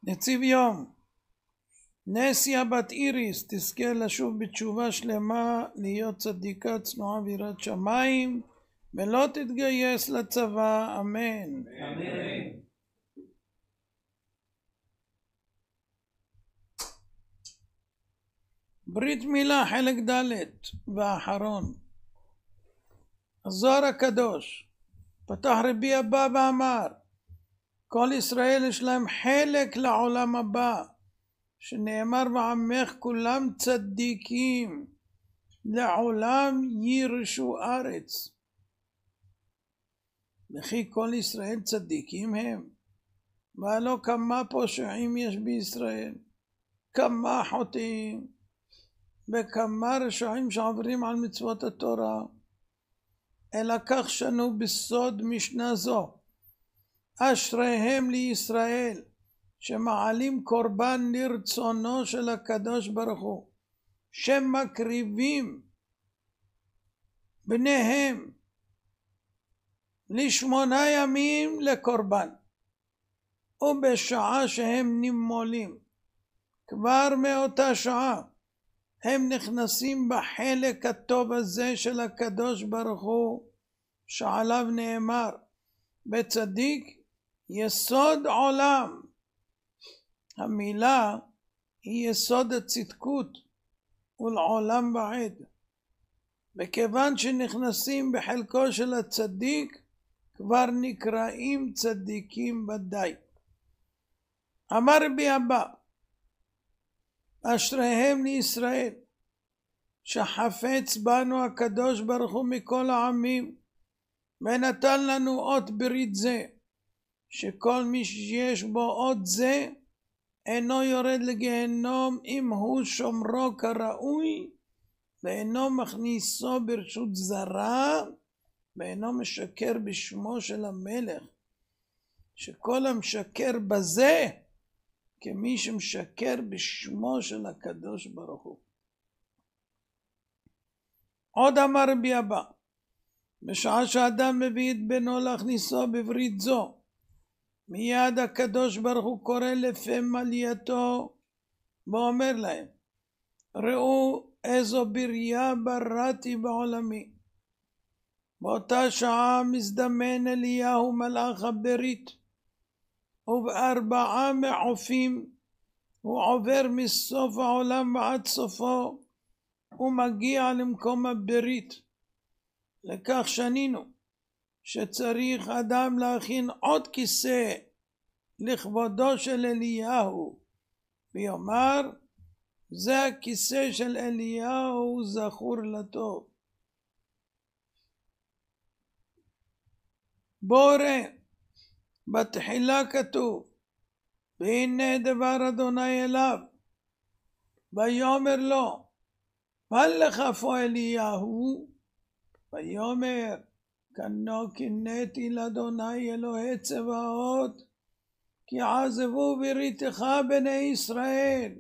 נציב יום, נסיה בת איריס תזכה לשוב בתשובה שלמה, להיות צדיקה צנועה ויראת שמיים, ולא תתגייס לצבא, אמן. אמן. ברית מילה חלק ד' והאחרון. הזוהר הקדוש פתח רבי אבא ואמר, כל ישראל יש להם חלק לעולם הבא, שנאמר בעמך כולם צדיקים, לעולם ירשו ארץ. וכי כל ישראל צדיקים הם? והלא כמה פושעים יש בישראל, כמה חוטאים, וכמה רשעים שעוברים על מצוות התורה. אלא כך שנו בסוד משנה זו, אשריהם לישראל, שמעלים קורבן לרצונו של הקדוש ברוך הוא, שמקריבים בניהם ל8 ימים לקורבן, ובשעה שהם נמולים, כבר מאותה שעה, הם נכנסים בחלק הטוב הזה של הקדוש ברוך הוא, שעליו נאמר, בצדיק יסוד עולם. המילה היא יסוד הצדקות ולעולם בעד. וכיוון שנכנסים בחלקו של הצדיק, כבר נקראים צדיקים ודאי. אמר רבי אבא, אשריהם לישראל, שחפץ בנו הקדוש ברוך הוא מכל העמים, ונתן לנו אות ברית זה, שכל מי שיש בו אות זה, אינו יורד לגיהנום אם הוא שומרו כראוי, ואינו מכניסו ברשות זרה, ואינו משקר בשמו של המלך, שכל המשקר בזה, כמי שמשקר בשמו של הקדוש ברוך הוא. עוד אמר רבי אבא, בשעה שאדם מביא את בנו להכניסו בברית זו, מיד הקדוש ברוך הוא קורא לפה מלייתו ואומר להם, ראו איזו בריה בראתי בעולמי. באותה שעה מזדמן אליהו מלאך הברית, וב4 מעופים הוא עובר מסוף העולם ועד סופו, ומגיע למקום הברית. לכך שנינו שצריך אדם להכין עוד כיסא לכבודו של אליהו, ויאמר, זה הכיסא של אליהו זכור לטוב. בורא, בתחילה כתוב, והנה דבר אדוני אליו, ויאמר לו, מה לך פה אליהו? ויאמר, כנו קינאתי לאדוני אלוהי צבאות, כי עזבו בריתך בני ישראל.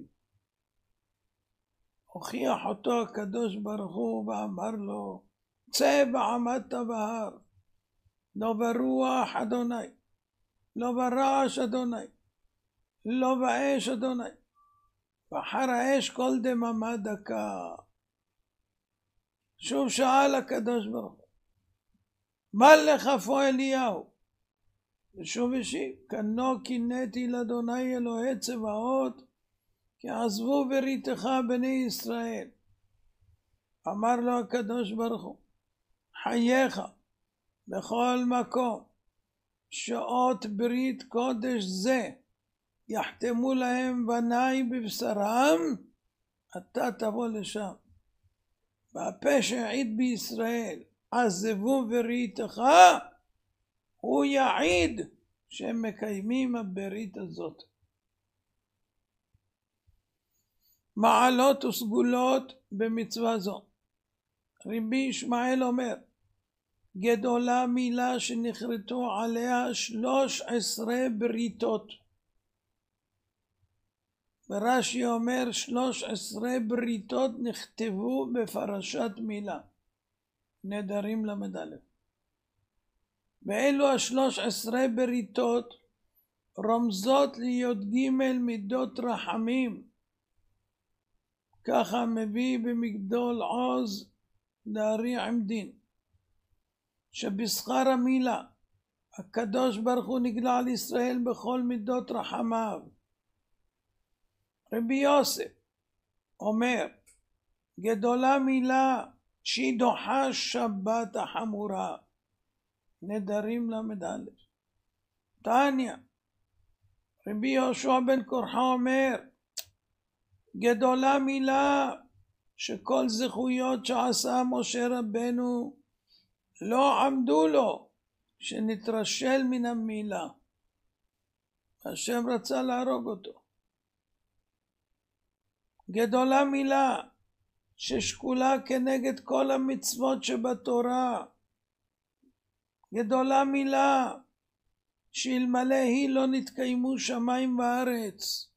הוכיח אותו הקדוש ברוך הוא ואמר לו, צא ועמדת בהר, לא ברוח אדוני, לא ברעש אדוני, לא באש אדוני, ואחר האש כל דממה דקה. שוב שאל הקדוש ברוך הוא, מה לך פה אליהו? ושוב השיב, כנו קינאתי לאדוני אלוהי צבאות, כי עזבו בריתך בני ישראל. אמר לו הקדוש ברוך הוא, חייך בכל מקום שעות ברית קודש זה יחתמו להם בניי בבשרם, אתה תבוא לשם. והפה שהעיד בישראל, עזבו בריתך, הוא יעיד שהם מקיימים הברית הזאת. מעלות וסגולות במצווה זו. רבי ישמעאל אומר, גדולה מילה שנחרטו עליה 13 בריתות. ורש"י אומר 13 בריתות נכתבו בפרשת מילה. נדרים למד א'. ואלו ה13 בריתות רומזות לי"ג מידות רחמים. ככה מביא במגדול עוז דארי עמדין, שבשכר המילה הקדוש ברוך הוא נגלה על ישראל בכל מידות רחמיו. רבי יוסף אומר, גדולה מילה שהיא דוחה שבת החמורה. נדרים למד א'. תניא, רבי יהושע בן קורחה אומר, גדולה מילה שכל זכויות שעשה משה רבנו לא עמדו לו, שנתרשל מן המילה. השם רצה להרוג אותו. גדולה מילה ששקולה כנגד כל המצוות שבתורה. גדולה מילה שאלמלא היא לא נתקיימו שמיים וארץ.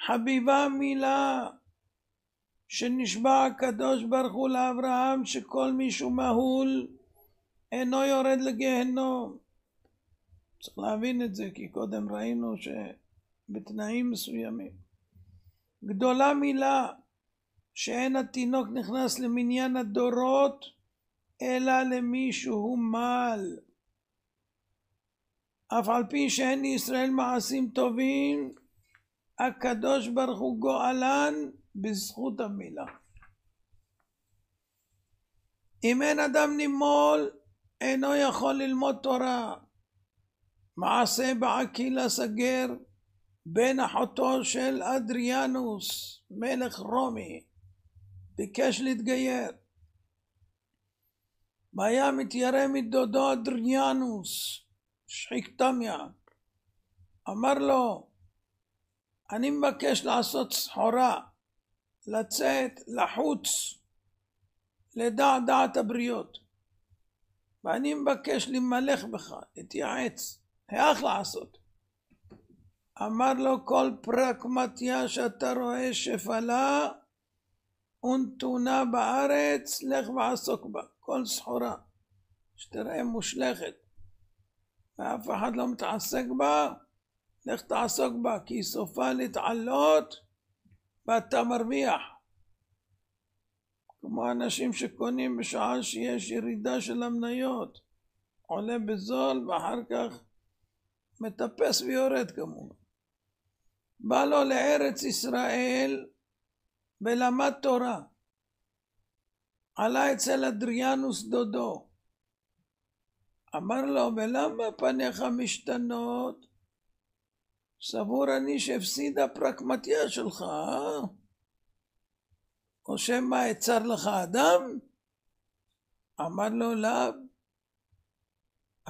חביבה מילה שנשבע הקדוש ברוך הוא לאברהם שכל מישהו מהול אינו יורד לגיהנום. צריך להבין את זה, כי קודם ראינו שבתנאים מסוימים. גדולה מילה שאין התינוק נכנס למניין הדורות אלא למישהו מל. אף על פי שאין לישראל מעשים טובים, הקדוש ברוך הוא גואלן בזכות המילה. אם אין אדם נימול, אינו יכול ללמוד תורה. מעשה בעקילה סגר בן אחותו של אדריאנוס, מלך רומי, ביקש להתגייר. והיה מתיירא מדודו אדריאנוס, שחיקתמיה. אמר לו, אני מבקש לעשות סחורה, לצאת לחוץ, לדע דעת הבריות. ואני מבקש למלך בך, להתייעץ, איך לעשות? אמר לו, כל פרקמטיה שאתה רואה שפלה ונתונה בארץ, לך ועסוק בה. כל סחורה שתראה מושלכת ואף אחד לא מתעסק בה, לך תעסוק בה, כי סופה להתעלות ואתה מרוויח. כמו אנשים שקונים בשעה שיש ירידה של המניות, עולה בזול ואחר כך מטפס ויורד כמובן. בא לו לארץ ישראל ולמד תורה. עלה אצל אדריאנוס דודו. אמר לו, ולמה פניך משתנות? סבור אני שהפסידה פרקמטיה שלך, או שמא יצר לך אדם? אמר לו, לא,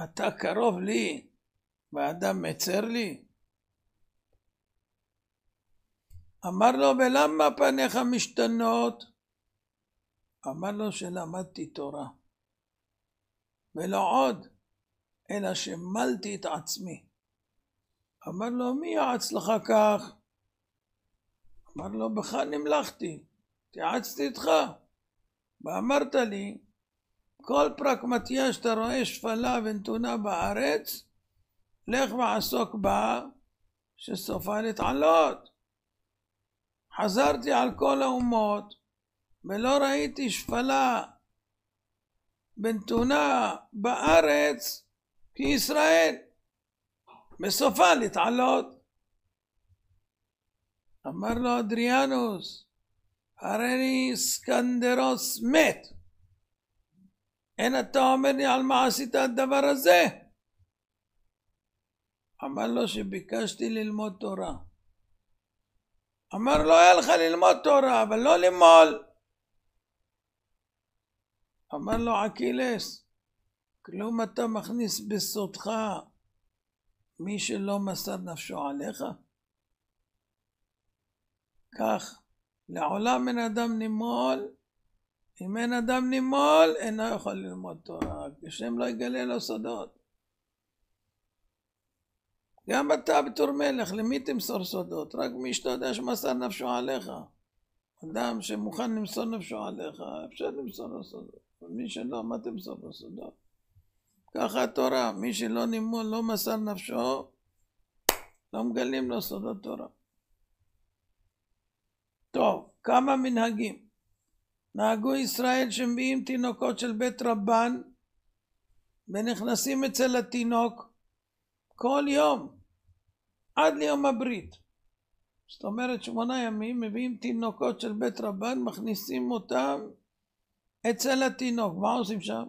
אתה קרוב לי ואדם מצר לי. אמר לו, ולמה פניך משתנות? אמר לו, שלמדתי תורה, ולא עוד, אלא שמלתי את עצמי. אמר לו, מי יעץ לך כך? אמר לו, בך נמלכתי, תיעצתי איתך, ואמרת לי, כל פרקמטיה שאתה רואה שפלה ונתונה בארץ, לך ועסוק בה, שסופה להתעלות. חזרתי על כל האומות, ולא ראיתי שפלה ונתונה בארץ כישראל, בסופה להתעלות. אמר לו אדריאנוס, הרי סקנדרוס מת, אין אתה אומר לי על מה עשית הדבר הזה? אמר לו, שביקשתי ללמוד תורה. אמר לו, היה לך ללמוד תורה, אבל לא למול. אמר לו, אקילס, כלום אתה מכניס בסודך מי שלא מסר נפשו עליך? כך, לעולם אין אדם נימול. אם אין אדם נימול, אינו יכול ללמוד תורה, כשם לא יגלה לו סודות. גם אתה בתור מלך, למי תמסור סודות? רק מי שאתה יודע שמסר נפשו עליך. אדם שמוכן למסור נפשו עליך, אפשר למסור לו סודות. מי שלא, מה תמסור לו סודות? ככה התורה, מי שלא נימול, לא מסר נפשו, לא מגלים לו סודות תורה. טוב, כמה מנהגים. נהגו ישראל שמביאים תינוקות של בית רבן ונכנסים אצל התינוק כל יום עד ליום הברית. זאת אומרת 8 ימים מביאים תינוקות של בית רבן, מכניסים אותם אצל התינוק. מה עושים שם?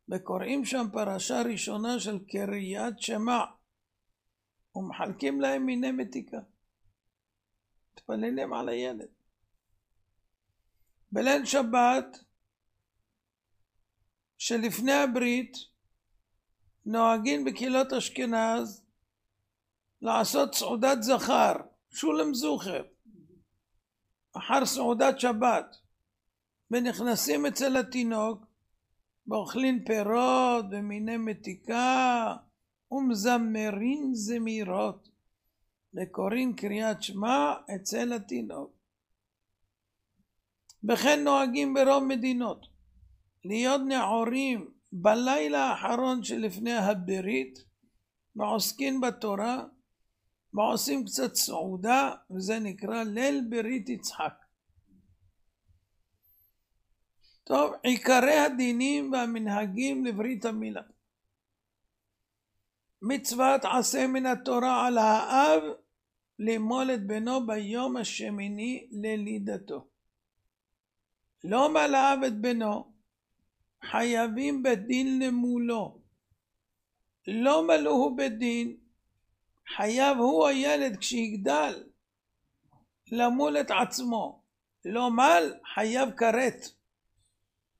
וקוראים שם פרשה ראשונה של קריאת שמע ומחלקים להם מיני מתיקה, מתפללים על הילד. בליל שבת שלפני הברית נוהגים בקהילות אשכנז לעשות סעודת זכר, שולם זוכר, אחר סעודת שבת, ונכנסים אצל התינוק ואוכלים פירות ומיני מתיקה ומזמרים זמירות וקוראים קריאת שמע אצל התינוק. וכן נוהגים ברוב מדינות להיות נעורים בלילה האחרון שלפני הברית ועוסקים בתורה ועושים קצת סעודה, וזה נקרא ליל ברית יצחק. טוב, עיקרי הדינים והמנהגים לברית המילה. מצוות עשה מן התורה על האב למול את בנו ביום השמיני ללידתו. לא מל האב את בנו, חייבים בדין למולו. לא מלאו בדין, חייב הוא הילד כשיגדל למול את עצמו. לא מל, חייב כרת.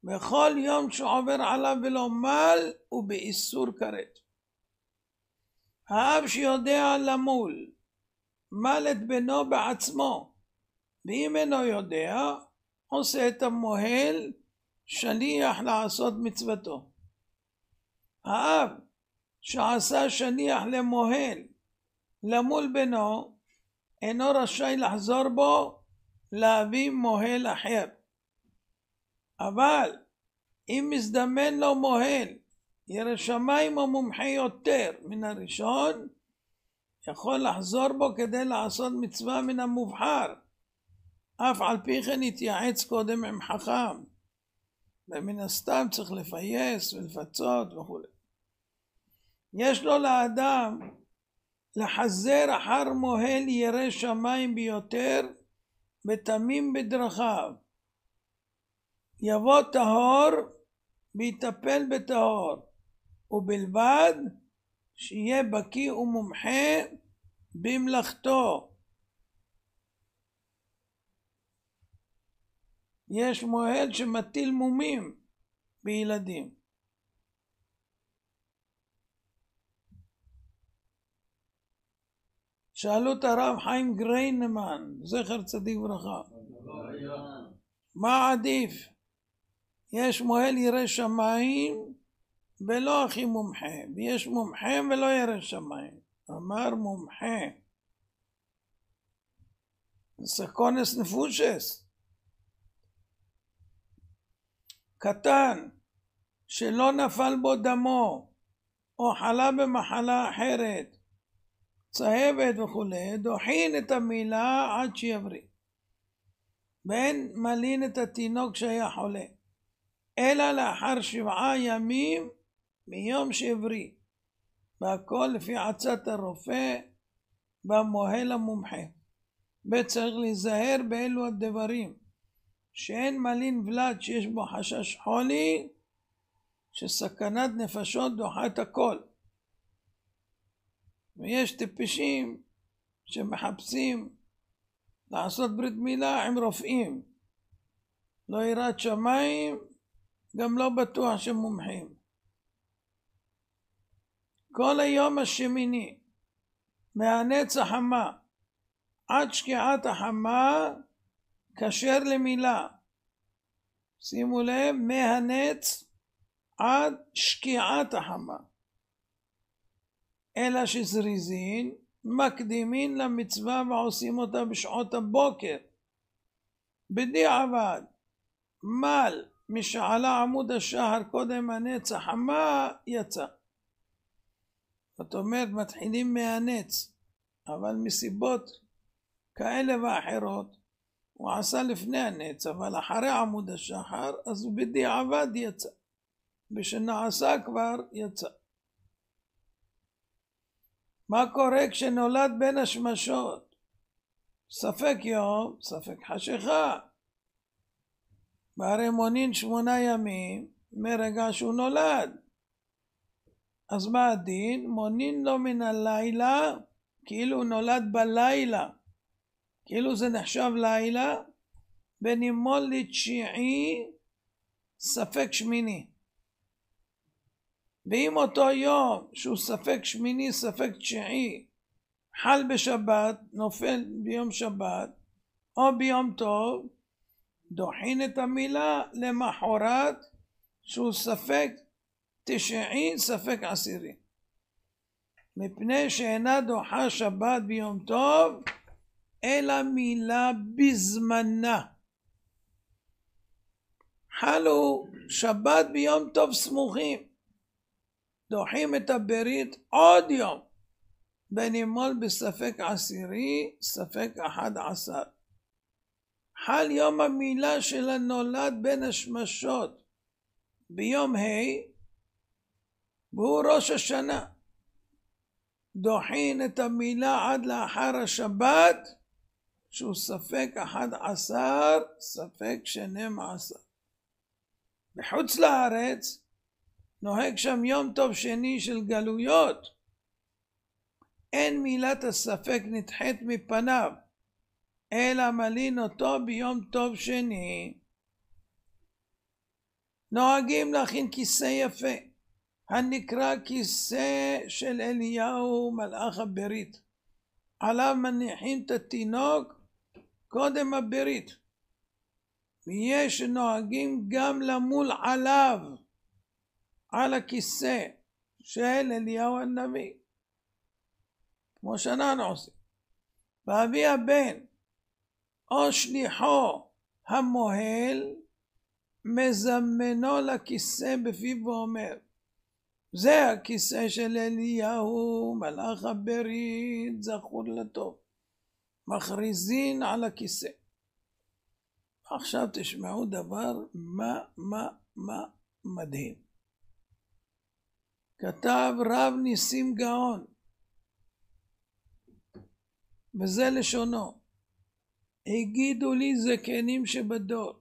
בכל יום שעובר עליו ולא מל, הוא באיסור כרת. האב שיודע למול, מל את בנו בעצמו, ואם אינו יודע, עושה את המוהל שליח לעשות מצוותו. האב שעשה שליח למוהל למול בנו, אינו רשאי לחזור בו להביא מוהל אחר. אבל אם מזדמן לו מוהל ירא שמיים או מומחה יותר מן הראשון, יכול לחזור בו כדי לעשות מצווה מן המובחר, אף על פי כן יתייעץ קודם עם חכם, ומן הסתם צריך לפייס ולפצות וכו'. יש לו לאדם לחזר אחר מוהל ירא שמיים ביותר ותמים בדרכיו. יבוא טהור ויטפל בטהור, ובלבד שיהיה בקיא ומומחה במלאכתו. יש מוהל שמטיל מומים בילדים. שאלו את הרב חיים גריינמן, זכר צדיק ברכה, מה עדיף? יש מוהל ירא שמיים ולא הכי מומחה, ויש מומחה ולא ירא שמיים. אמר מומחה, סקונס נפושס, קטן שלא נפל בו דמו או חלה במחלה אחרת, צהבת וכו', דוחין את המילה עד שיבריא. ואין מלין את התינוק שהיה חולה, אלא לאחר 7 ימים מיום שהבריא, והכל לפי עצת הרופא והמוהל המומחה. וצריך להיזהר באלו הדברים, שאין מלין ולד שיש בו חשש חולי, שסכנת נפשות דוחה את הכל. ויש טיפשים שמחפשים לעשות ברית מילה עם רופאים, לא יראת שמיים, גם לא בטוח שמומחים. כל היום השמיני מהנץ החמה עד שקיעת החמה כשר למילה. שימו לב, מהנץ עד שקיעת החמה. אלא שזריזין מקדימין למצווה ועושים אותה בשעות הבוקר. בדיעבד מל משעלה עמוד השחר קודם הנץ החמה יצא. זאת אומרת מתחילים מהנץ אבל מסיבות כאלה ואחרות הוא עשה לפני הנץ, אבל אחרי עמוד השחר, אז הוא בדיעבד יצא. בשנעשה כבר יצא. מה קורה כשנולד בין השמשות? ספק יום, ספק חשיכה. והרי מונין 8 ימים מרגע שהוא נולד. אז מה הדין? מונין לו מן הלילה, כאילו הוא נולד בלילה. כאילו זה נחשב לילה, בנימול לתשיעי, ספק שמיני. ואם אותו יום שהוא ספק שמיני, ספק תשיעי, חל בשבת, נופל ביום שבת, או ביום טוב, דוחין את המילה למחרת, שהוא ספק תשיעי, ספק עשירי. מפני שאינה דוחה שבת ביום טוב, אלא מילה בזמנה. חלו שבת ביום טוב סמוכים, דוחים את הברית עוד יום, בנימול בספק עשירי, ספק 11. חל יום המילה של הנולד בין השמשות ביום ה' והוא ראש השנה. דוחין את המילה עד לאחר השבת, שהוא ספק 11, ספק 12. בחוץ לארץ נוהג שם יום טוב שני של גלויות. אין מילת הספק נדחית מפניו, אלא מלין אותו ביום טוב שני. נוהגים להכין כיסא יפה, הנקרא כיסא של אליהו מלאך הברית. עליו מניחים את התינוק קודם הברית. ויש שנוהגים גם למול עליו, על הכיסא של אליהו הנביא, כמו שאנחנו עושים. ואבי הבן או שליחו המוהל מזמנו לכיסא בפיו ואומר, זה הכיסא של אליהו מלאך הברית, זכור לטוב. מכריזין על הכיסא. עכשיו תשמעו דבר מה מדהים. כתב רב ניסים גאון, וזה לשונו, הגידו לי זקנים שבדור,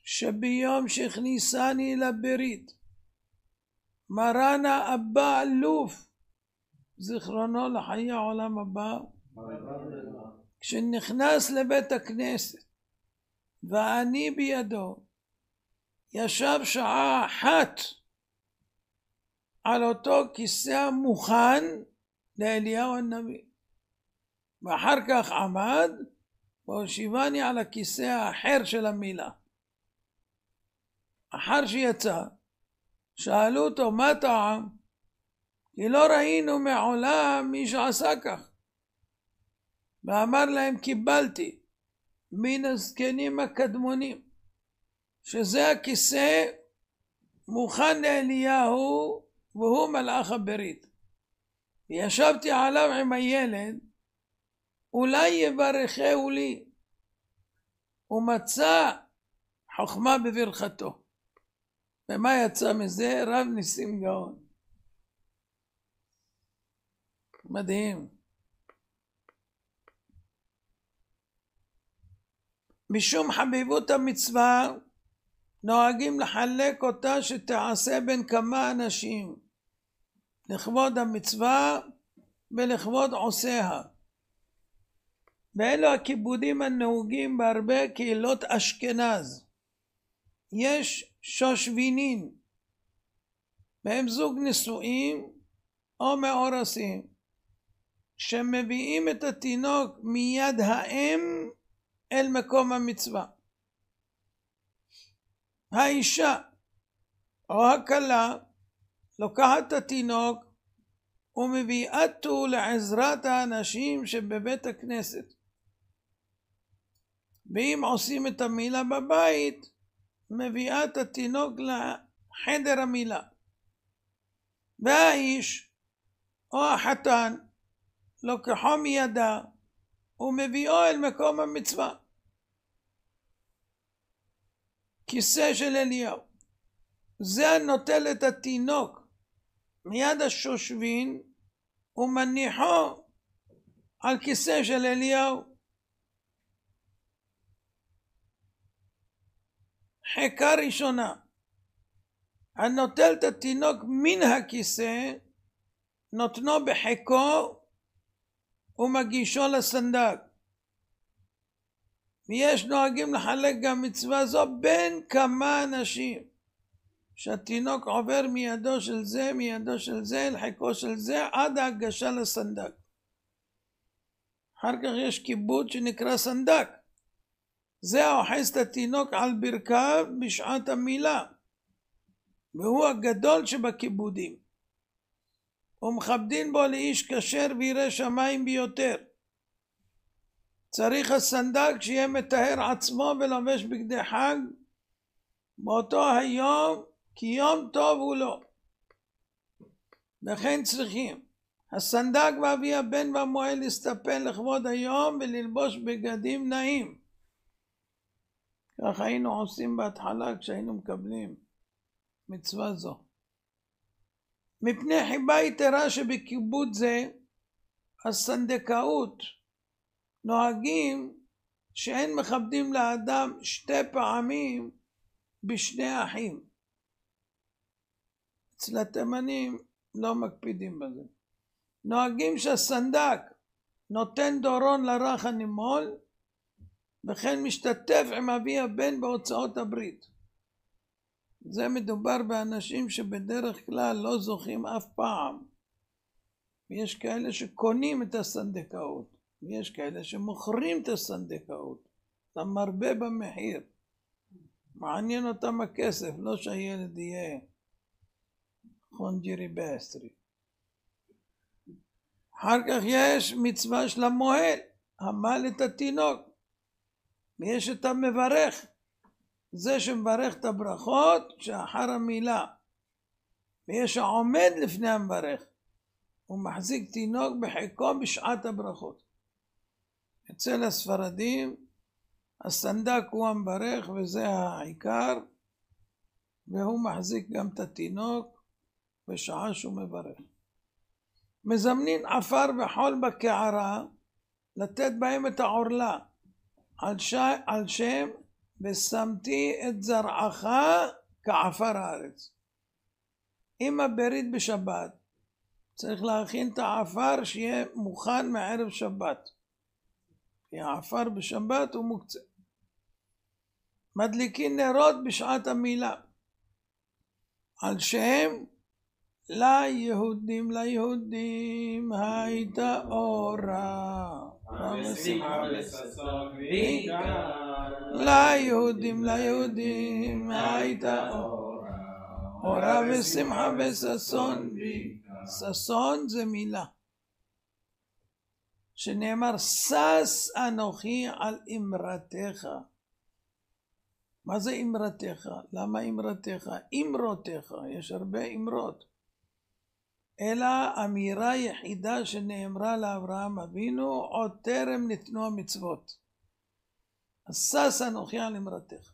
שביום שהכניסני לברית, מרן האבא אלוף, זיכרונו לחיי העולם הבא, כשנכנס לבית הכנסת, ואני בידו, ישב שעה אחת, על אותו כיסא המוכן לאליהו הנביא. ואחר כך עמד והושיבני על הכיסא האחר של המילה. אחר שיצא, שאלו אותו מה טעם? כי לא ראינו מעולם מי שעשה כך. ואמר להם קיבלתי מן הזקנים הקדמונים, שזה הכיסא מוכן לאליהו והוא מלאך הברית. וישבתי עליו עם הילד, אולי יברכהו לי, ומצא חוכמה בברכתו. ומה יצא מזה? רב ניסים גאון. מדהים. משום חביבות המצווה נוהגים לחלק אותה שתעשה בין כמה אנשים, לכבוד המצווה ולכבוד עושיה. ואלו הכיבודים הנהוגים בהרבה קהילות אשכנז. יש שושבינין, והם זוג נשואים או מאורסים, שמביאים את התינוק מיד האם אל מקום המצווה. האישה או הכלה לוקחת את התינוק ומביאתו לעזרת האנשים שבבית הכנסת. ואם עושים את המילה בבית, מביאה את התינוק לחדר המילה. והאיש או החתן לוקחו מידה ומביאו אל מקום המצווה. כיסא של אליהו. זה נוטל את התינוק מיד השושבין ומניחו על כיסא של אליהו. חיקה ראשונה, הנוטל את התינוק מן הכיסא, נותנו בחיקו ומגישו לסנדק. ויש נוהגים לחלק גם מצווה זו בין כמה אנשים, שהתינוק עובר מידו של זה אל חיקו של זה עד ההגשה לסנדק. אחר כך יש כיבוד שנקרא סנדק, זה האוחז את התינוק על ברכיו בשעת המילה, והוא הגדול שבכיבודים, ומכבדין בו לאיש כשר וירא שמיים ביותר. צריך הסנדק שיהיה מטהר עצמו ולובש בגדי חג באותו היום, כי יום טוב הוא לו. לכן צריכים הסנדק ואבי הבן והמועל להסתפן לכבוד היום וללבוש בגדים נעים. כך היינו עושים בהתחלה כשהיינו מקבלים מצווה זו. מפני חיבה יתרה שבכיבוד זה, הסנדקאות, נוהגים שאין מכבדים לאדם 2 פעמים בשני אחים. אצל התימנים לא מקפידים בזה. נוהגים שהסנדק נותן דורון לרך הנימול, וכן משתתף עם אבי הבן בהוצאות הברית. זה מדובר באנשים שבדרך כלל לא זוכים אף פעם. ויש כאלה שקונים את הסנדקאות, ויש כאלה שמוכרים את הסנדקאות, למרבה במחיר. מעניין אותם הכסף, לא שהילד יהיה חונג'ירי באסטרי. אחר כך יש מצווה של המוהל, המל את התינוק. ויש את המברך, זה שמברך את הברכות שאחר המילה. ויש העומד לפני המברך, הוא מחזיק תינוק בחיקו בשעת הברכות. אצל הספרדים הסנדק הוא המברך וזה העיקר, והוא מחזיק גם את התינוק בשעה שהוא מברך. מזמנין עפר וחול בקערה לתת בהם את העורלה, על שם ושמתי את זרעך כעפר הארץ. אם הברית בשבת צריך להכין את העפר שיהיה מוכן מערב שבת, כי העפר בשבת הוא מוקצה. מדליקין נרות בשעת המילה, על שם ליהודים הייתה אורה ושמחה וששון ליהודים הייתה אורה ושמחה וששון. ששון זה מילה שנאמר שש אנוכי על אמרתך. מה זה אמרתך? למה אמרתך? אמרותיך, יש הרבה אמרות, אלא אמירה יחידה שנאמרה לאברהם אבינו עוד טרם ניתנו המצוות. שש אנוכי על אמרתך.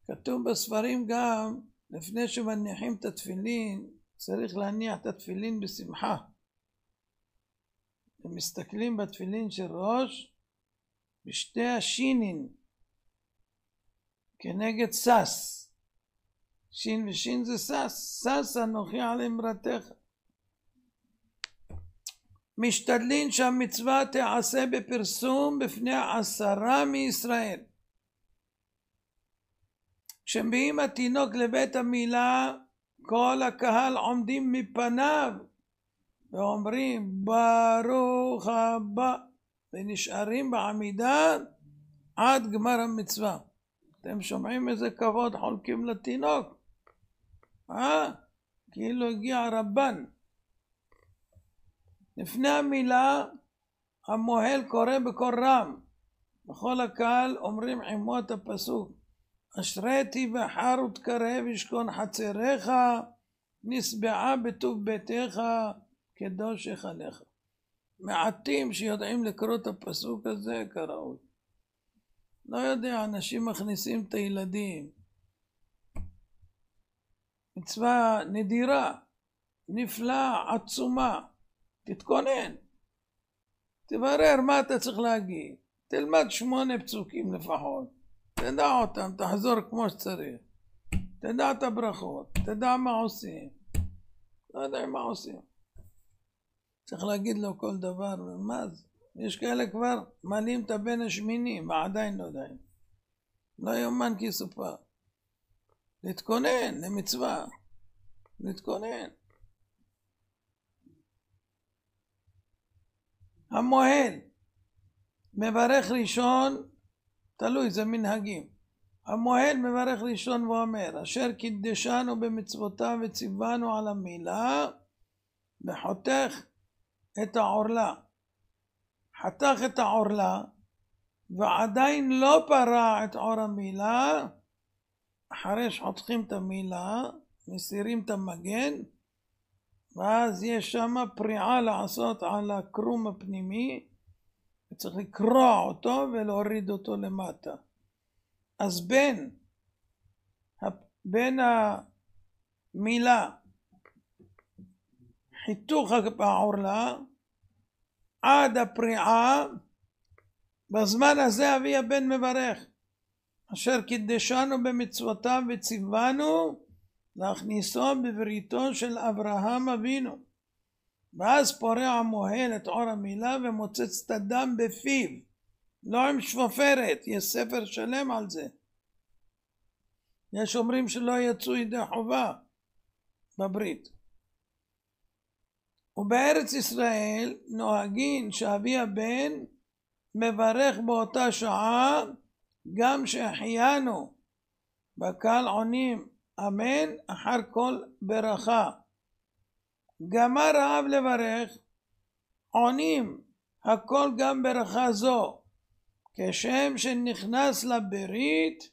כתוב בספרים גם, לפני שמניחים את התפילין, צריך להניח את התפילין בשמחה. הם מסתכלים בתפילין של ראש, בשתי השינין, כנגד סס. שין ושין זה סס. סס אנוכי על אמרתך. משתדלין שהמצווה תעשה בפרסום בפני 10 מישראל. כשמביאים התינוק לבית המילה, כל הקהל עומדים מפניו ואומרים ברוך הבא, ונשארים בעמידה עד גמר המצווה. אתם שומעים איזה כבוד חולקים לתינוק? כאילו הגיע רבן. לפני המילה המוהל קורא בקול רם, בכל הקהל אומרים עמו את הפסוק אשרי תבחר ותקרב ישכון חצריך, נשבעה בטוב ביתך, קדוש עליך. מעטים שיודעים לקרוא את הפסוק הזה כראוי. לא יודע, אנשים מכניסים את הילדים. מצווה נדירה, נפלאה, עצומה. תתכונן. תברר מה אתה צריך להגיד. תלמד 8 פסוקים לפחות. תדע אותם, תחזור כמו שצריך. תדע את הברכות, תדע מה עושים. לא יודע מה עושים. צריך להגיד לו כל דבר, מה זה? יש כאלה כבר מעלים את הבן השמיני, ועדיין לא יודעים. לא יאומן כי יסופר. להתכונן למצווה. להתכונן. המוהל מברך ראשון, תלוי, זה מנהגים. המוהל מברך ראשון ואומר, אשר קידשנו במצוותיו וציוונו על המילה, וחותך את העורלה. חתך את העורלה, ועדיין לא פרע את עור המילה, אחרי שחותכים את המילה, מסירים את המגן, ואז יש שם פריעה לעשות על הקרום הפנימי, צריך לקרוע אותו ולהוריד אותו למטה. אז בין המילה, חיתוך העורלה, עד הפריעה, בזמן הזה אבי הבן מברך, אשר קידשנו במצוותיו וציוונו להכניסו בבריתו של אברהם אבינו. ואז פורע המוהל את עור המילה ומוצץ את הדם בפיו, לא עם שפופרת, יש ספר שלם על זה. יש אומרים שלא יצאו ידי חובה בברית. ובארץ ישראל נוהגים שאבי הבן מברך באותה שעה, גם שהחיינו, בקהל עונים אמן אחר כל ברכה. גמר האב לברך, עונים הכל גם ברכה זו, כשם שנכנס לברית,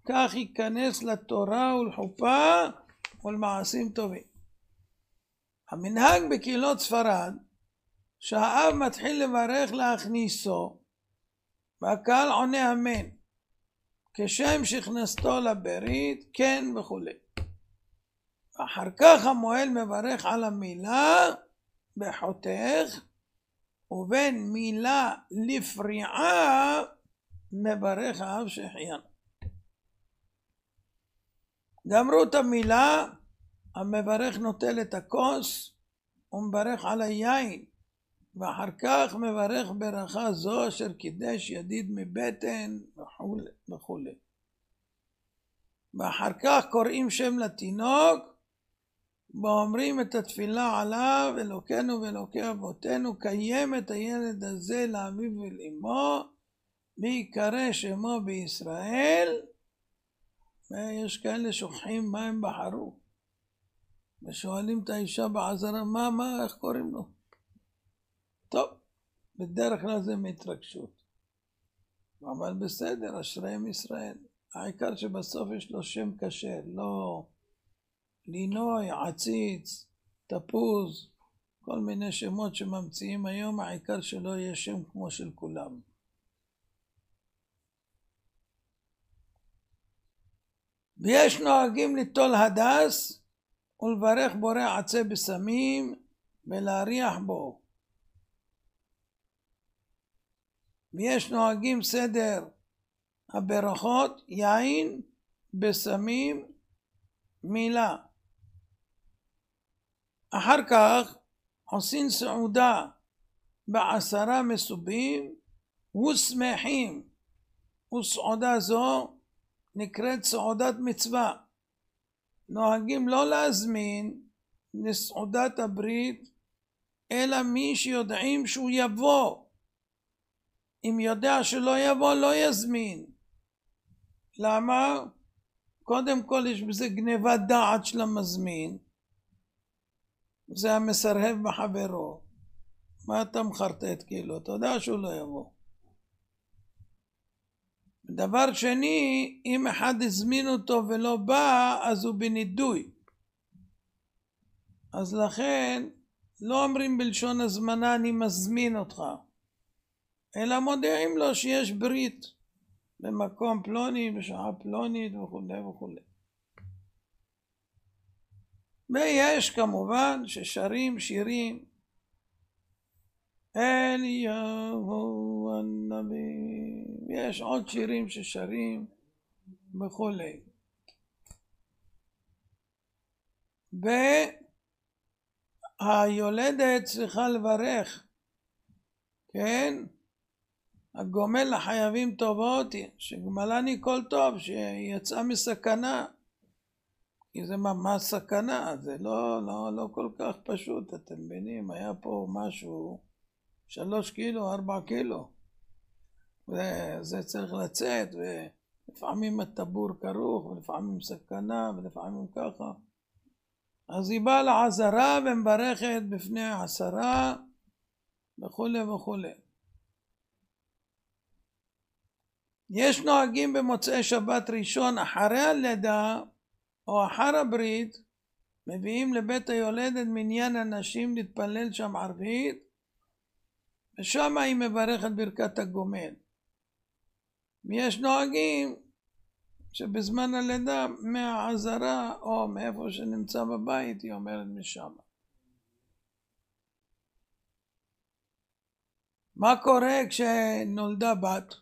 כך ייכנס לתורה ולחופה ולמעשים טובים. המנהג בקהילות ספרד, שהאב מתחיל לברך להכניסו, והקהל עונה אמן, כשם שהכנסתו לברית, כן וכו'. אחר כך המוהל מברך על המילה בחותך, ובין מילה לפריעה מברך האב שהחיינו. גמרו את המילה, המברך נוטל את הכוס ומברך על היין, ואחר כך מברך ברכה זו אשר קידש ידיד מבטן וכו'. ואחר כך קוראים שם לתינוק ואומרים את התפילה עליו, אלוקינו ואלוקי אבותינו, קיים את הילד הזה לאביו ולאמו, ויקרא שמו בישראל. ויש כאלה שוכחים מה הם בחרו, ושואלים את האישה בעזרה, איך קוראים לו? טוב, בדרך כלל זה מהתרגשות, אבל בסדר, אשריהם ישראל. העיקר שבסוף יש לו שם כשר, לא לינוי, עציץ, תפוז, כל מיני שמות שממציאים היום, העיקר שלא יהיה שם כמו של כולם. ויש נוהגים ליטול הדס ולברך בורא עצי בשמים ולהריח בו. ויש נוהגים סדר הברכות, יין, בשמים, מילה. אחר כך עושים סעודה ב10 מסובים ושמחים, וסעודה זו נקראת סעודת מצווה. נוהגים לא להזמין לסעודת הברית אלא מי שיודעים שהוא יבוא. אם יודע שלא יבוא, לא יזמין. למה? קודם כל יש בזה גניבת דעת של המזמין, זה המסרהב בחברו. מה אתה מחרטט כאילו? אתה יודע שהוא לא יבוא. דבר שני, אם אחד הזמין אותו ולא בא, אז הוא בנידוי. אז לכן לא אומרים בלשון הזמנה אני מזמין אותך, אלא מודיעים לו שיש ברית במקום פלוני, בשעה פלונית וכו' וכו'. ויש כמובן ששרים שירים אליהו הנביא, יש עוד שירים ששרים וכו'. והיולדת צריכה לברך, כן? הגומל לחייבים טובות, שגמלני כל טוב, שיצאה מסכנה, כי זה ממש סכנה, זה לא כל כך פשוט, אתם מבינים, היה פה משהו 3 קילו, 4 קילו, וזה צריך לצאת, ולפעמים הטבור כרוך, ולפעמים סכנה, ולפעמים ככה. אז היא באה לעזרה ומברכת בפני העשרה, וכו' וכו'. יש נוהגים במוצאי שבת ראשון אחרי הלידה או אחר הברית, מביאים לבית היולדת מניין אנשים להתפלל שם ערבית, ושם היא מברכת ברכת הגומל. ויש נוהגים שבזמן הלידה מהעזרה או מאיפה שנמצא בבית היא אומרת משם. מה קורה כשנולדה בת?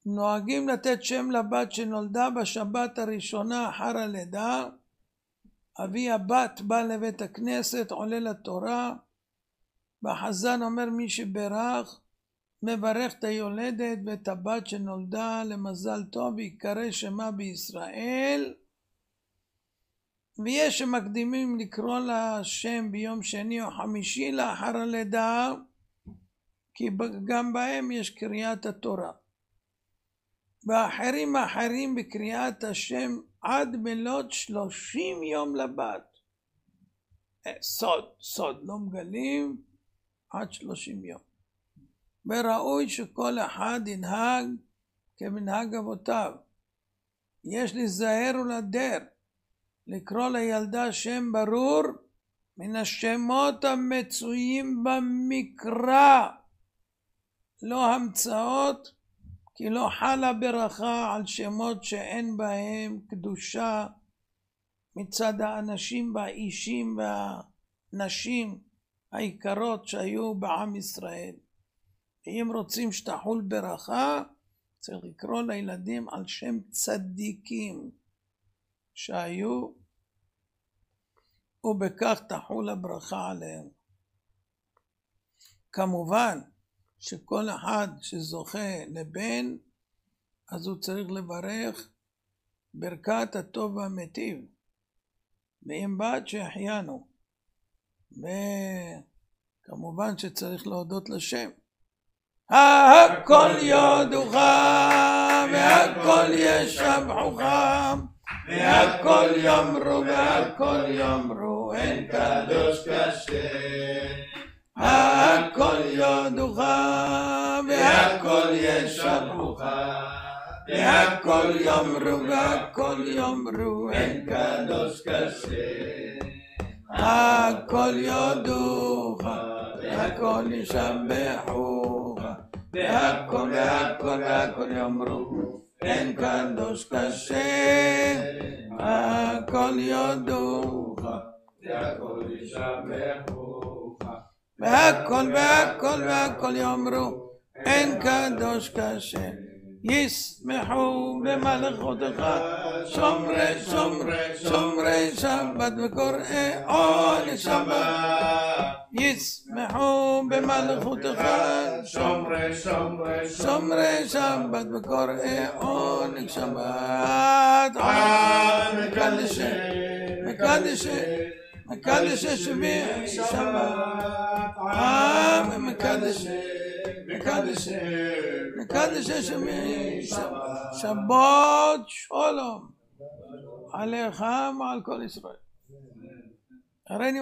נוהגים לתת שם לבת שנולדה בשבת הראשונה אחר הלידה. אבי הבת בא לבית הכנסת, עולה לתורה, והחזן אומר מי שברך מברך את היולדת ואת הבת שנולדה למזל טוב ויקרא שמה בישראל. ויש שמקדימים לקרוא לה שם ביום שני או חמישי לאחר הלידה, כי גם בהם יש קריאת התורה. ואחרים בקריאת השם עד מלאת 30 יום לבת. סוד, לא מגלים, עד 30 יום. וראוי שכל אחד ינהג כמנהג אבותיו. יש להיזהר ולהדר, לקרוא לילדה שם ברור מן השמות המצויים במקרא, לא המצאות, כי לא חלה ברכה על שמות שאין בהם קדושה מצד האנשים והאישים והנשים העיקרות שהיו בעם ישראל. אם רוצים שתחול ברכה, צריך לקרוא לילדים על שם צדיקים שהיו, ובכך תחול הברכה עליהם. כמובן שכל אחד שזוכה לבן, אז הוא צריך לברך ברכת הטוב והמיטיב, ואם בת שהחיינו, וכמובן שצריך להודות לשם. הכל יודוך והכל ישבחוך והכל יאמרו והכל יאמרו אין קדוש כשם. הכל יודוך והכל ישבחוך והכל יאמרו והכל יאמרו אין קדוש כשם. הכל יודוך והכל ישבחוך והכל יאמרו אין קדוש כשם. הכל יודוך והכל ישבחוך והכל יאמרו אין קדוש כשם. ישמחו במלכותך שומרי שבת וקוראי עונג שבת. ישמחו במלכותך שומרי שבת וקוראי עונג שבת. מקדש שביעי שבת. מקדש שביעי שבת. שבת שלום עליך ועל כל ישראל. הריני